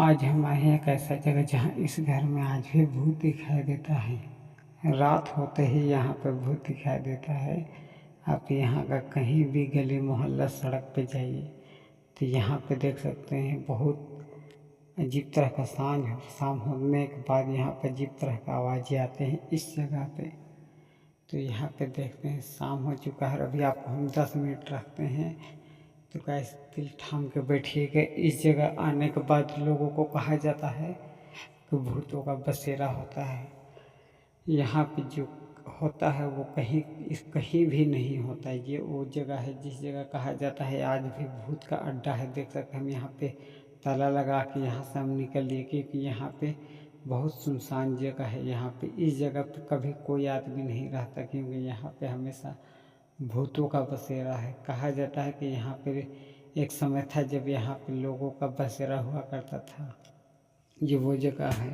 आज हम आए हैं एक ऐसा जगह जहाँ इस घर में आज भी भूत दिखाई देता है। रात होते ही यहाँ पर भूत दिखाई देता है। आप यहाँ का कहीं भी गली मोहल्ला सड़क पे जाइए तो यहाँ पे देख सकते हैं बहुत अजीब तरह का शाम होने के बाद यहाँ पर अजीब तरह का आवाज़ें आते हैं इस जगह पे। तो यहाँ पे देखते हैं शाम हो चुका है, अभी आपको हम 10 मिनट रखते हैं। तो कैसे दिल थाम के बैठिएगा। इस जगह आने के बाद लोगों को कहा जाता है कि भूतों का बसेरा होता है। यहाँ पे जो होता है वो कहीं भी नहीं होता है। ये वो जगह है जिस जगह कहा जाता है आज भी भूत का अड्डा है। देख सकते हैं हम यहाँ पे ताला लगा के यहाँ से हम निकल लिए, क्योंकि यहाँ पे बहुत सुनसान जगह है। यहाँ पे इस जगह पे कभी कोई आदमी नहीं रहता, क्योंकि यहाँ पे हमेशा भूतों का बसेरा है। कहा जाता है कि यहाँ पे एक समय था जब यहाँ पे लोगों का बसेरा हुआ करता था। ये वो जगह है।